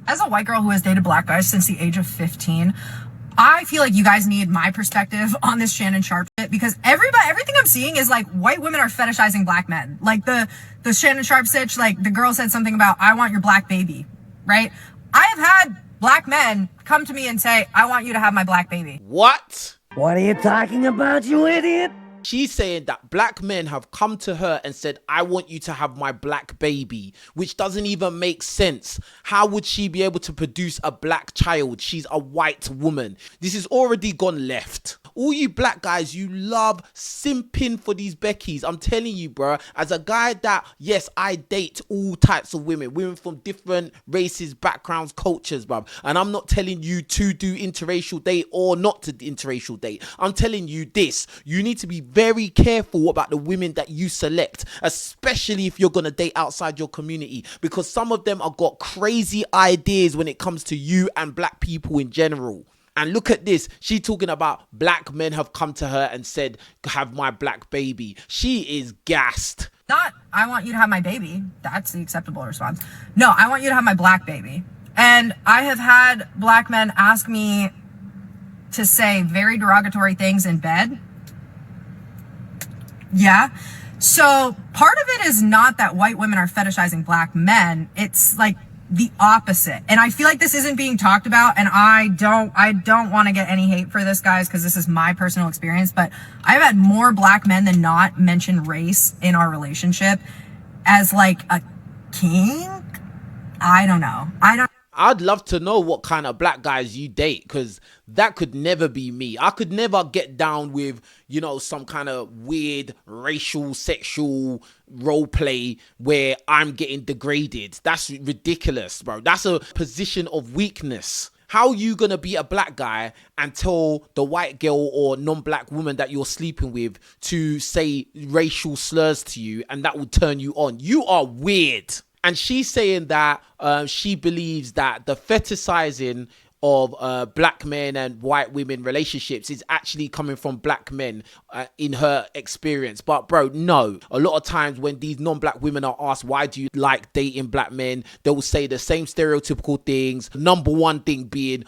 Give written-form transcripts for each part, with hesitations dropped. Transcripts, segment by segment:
As a white girl who has dated black guys since the age of 15, I feel like you guys need my perspective on this Shannon Sharpe shit, because everything I'm seeing is like white women are fetishizing black men. Like the Shannon Sharpe stitch, like the girl said something about, I want your black baby, right? I have had black men come to me and say, I want you to have my black baby. What? What are you talking about, you idiot? She's saying that black men have come to her and said, I want you to have my black baby, which doesn't even make sense. How would she be able to produce a black child? She's a white woman. This has already gone left. All you black guys, you love simping for these Beckys. I'm telling you, bro, as a guy that, yes, I date all types of women from different races, backgrounds, cultures, bruv. And I'm not telling you to do interracial date or not to interracial date. I'm telling you this. You need to be very careful about the women that you select, especially if you're going to date outside your community, because some of them have got crazy ideas when it comes to you and black people in general. And look at this. She's talking about black men have come to her and said, have my black baby. She is gassed. Not, I want you to have my baby. That's the acceptable response. No, I want you to have my black baby. And I have had black men ask me to say very derogatory things in bed. Yeah. So part of it is not that white women are fetishizing black men. It's like the opposite. And I feel like this isn't being talked about, and I don't want to get any hate for this, guys, because this is my personal experience, but I've had more black men than not mention race in our relationship as like a king. I don't know. I'd love to know what kind of black guys you date, because that could never be me. I could never get down with, you know, some kind of weird racial, sexual role play where I'm getting degraded. That's ridiculous, bro. That's a position of weakness. How are you going to be a black guy and tell the white girl or non-black woman that you're sleeping with to say racial slurs to you and that will turn you on? You are weird. And she's saying that she believes that the fetishizing of black men and white women relationships is actually coming from black men in her experience. But bro, no. A lot of times when these non-black women are asked, why do you like dating black men? They will say the same stereotypical things. Number one thing being,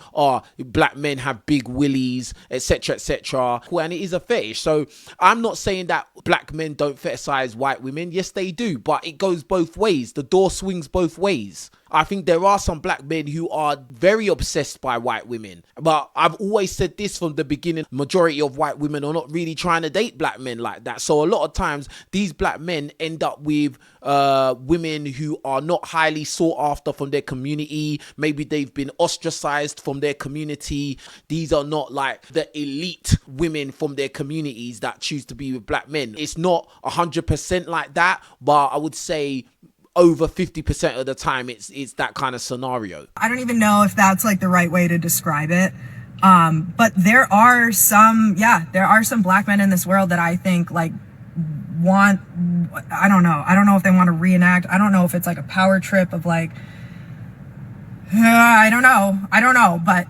black men have big willies, etc., etc. And it is a fetish. So I'm not saying that black men don't fetishize white women. Yes, they do. But it goes both ways. The door swings both ways. I think there are some black men who are very obsessed by white women. But I've always said this from the beginning. Majority of white women are not really trying to date black men like that. So a lot of times these black men end up with women who are not highly sought after from their community. Maybe they've been ostracized from their community. These are not like the elite women from their communities that choose to be with black men. It's not 100% like that, but I would say over 50% of the time it's that kind of scenario. I don't even know if that's like the right way to describe it. But there are some black men in this world that I think like I don't know if they want to reenact. I don't know if it's like a power trip of like, I don't know, but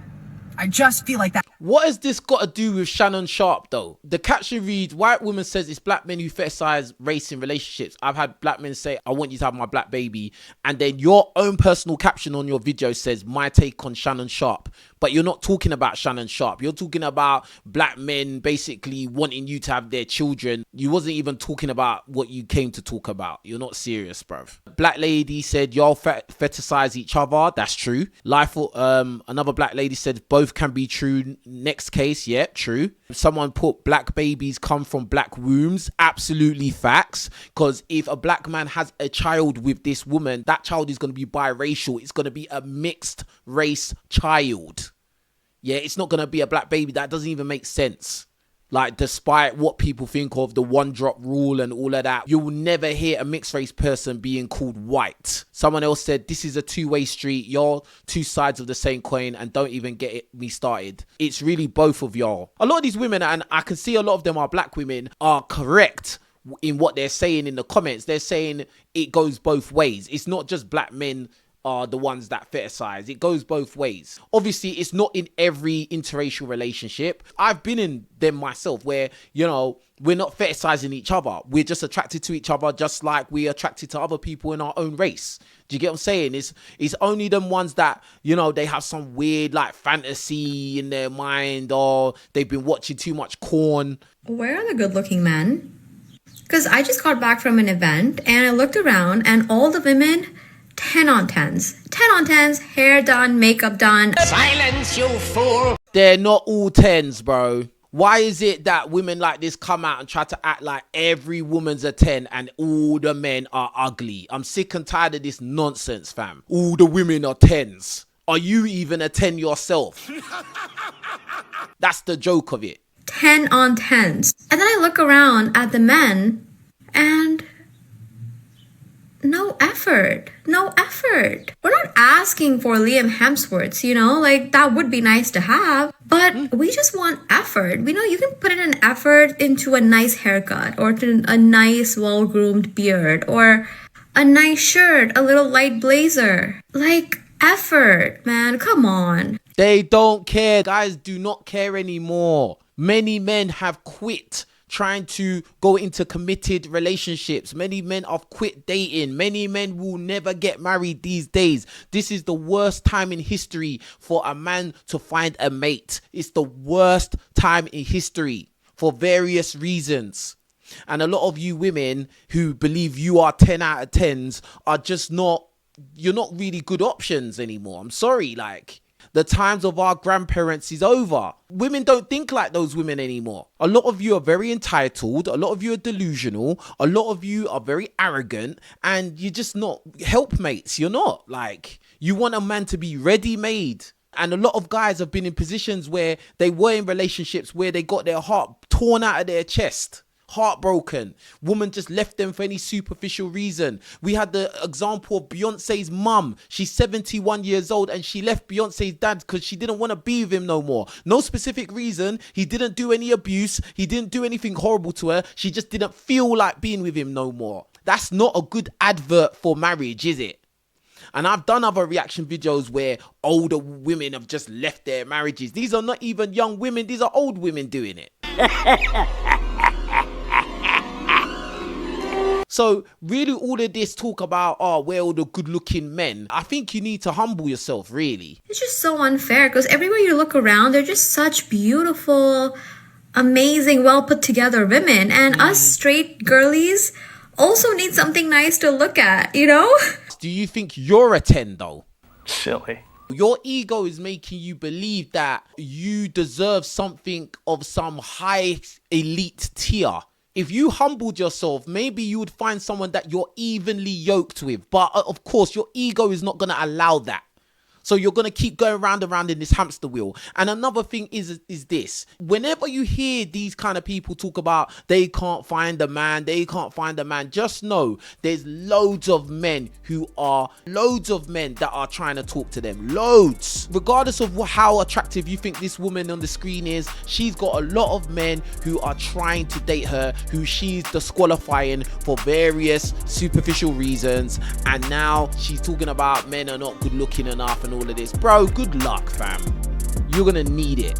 I just feel like that. What has this got to do with Shannon Sharpe though? The caption reads, white woman says it's black men who fetishize race in relationships. I've had black men say, I want you to have my black baby. And then your own personal caption on your video says, my take on Shannon Sharpe. But you're not talking about Shannon Sharpe. You're talking about black men basically wanting you to have their children. You wasn't even talking about what you came to talk about. You're not serious, bruv. Black lady said, y'all fetishize each other. That's true. Another black lady said, both can be true. Next case, yeah, true. Someone put black babies come from black wombs. Absolutely facts. Because if a black man has a child with this woman, that child is going to be biracial. It's going to be a mixed race child. Yeah, it's not going to be a black baby. That doesn't even make sense. Like, despite what people think of the one drop rule and all of that, you will never hear a mixed race person being called white. Someone else said, this is a two-way street. Y'all two sides of the same coin, and don't even get me started. It's really both of y'all. A lot of these women, and I can see a lot of them are black women, are correct in what they're saying in the comments. They're saying it goes both ways. It's not just black men are the ones that fetishize. It goes both ways. Obviously, it's not in every interracial relationship. I've been in them myself where, you know, we're not fetishizing each other. We're just attracted to each other just like we're attracted to other people in our own race. Do you get what I'm saying? It's only them ones that, you know, they have some weird like fantasy in their mind, or they've been watching too much corn. Where are the good-looking men? Because I just got back from an event and I looked around and all the women, 10 on 10s. 10 on 10s, hair done, makeup done. Silence, you fool! They're not all 10s, bro. Why is it that women like this come out and try to act like every woman's a 10 and all the men are ugly? I'm sick and tired of this nonsense, fam. All the women are 10s. Are you even a 10 yourself? That's the joke of it. 10 on 10s. And then I look around at the men and no effort. No effort. We're not asking for Liam Hemsworths, you know, like that would be nice to have, but we just want effort. We know you can put in an effort into a nice haircut or to a nice well-groomed beard or a nice shirt, a little light blazer. Like effort, man. Come on. They don't care. Guys do not care anymore. Many men have quit trying to go into committed relationships. Many men have quit dating. Many men will never get married these days. This is the worst time in history for a man to find a mate. It's the worst time in history for various reasons. And a lot of you women who believe you are 10 out of 10s are just not, you're not really good options anymore. I'm sorry, like, the times of our grandparents is over. Women don't think like those women anymore. A lot of you are very entitled. A lot of you are delusional. A lot of you are very arrogant, and you're just not helpmates. You're not. Like, you want a man to be ready-made. And a lot of guys have been in positions where they were in relationships where they got their heart torn out of their chest. Heartbroken. Woman just left them for any superficial reason. We had the example of Beyonce's mum. She's 71 years old and she left Beyonce's dad because she didn't want to be with him no more. No specific reason. He didn't do any abuse. He didn't do anything horrible to her. She just didn't feel like being with him no more. That's not a good advert for marriage, is it? And I've done other reaction videos where older women have just left their marriages. These are not even young women. These are old women doing it. So really all of this talk about, oh, where all the good looking men, I think you need to humble yourself, really. It's just so unfair because everywhere you look around, they're just such beautiful, amazing, well put together women. And us straight girlies also need something nice to look at, you know? Do you think you're a 10 though? Silly. Your ego is making you believe that you deserve something of some high elite tier. If you humbled yourself, maybe you would find someone that you're evenly yoked with. But of course, your ego is not going to allow that. So you're going to keep going round and round in this hamster wheel. And another thing is this. Whenever you hear these kind of people talk about they can't find a man, just know there's loads of men that are trying to talk to them. Loads. Regardless of how attractive you think this woman on the screen is, she's got a lot of men who are trying to date her, who she's disqualifying for various superficial reasons. And now she's talking about men are not good looking enough and all of this. Bro, good luck, fam. You're gonna need it.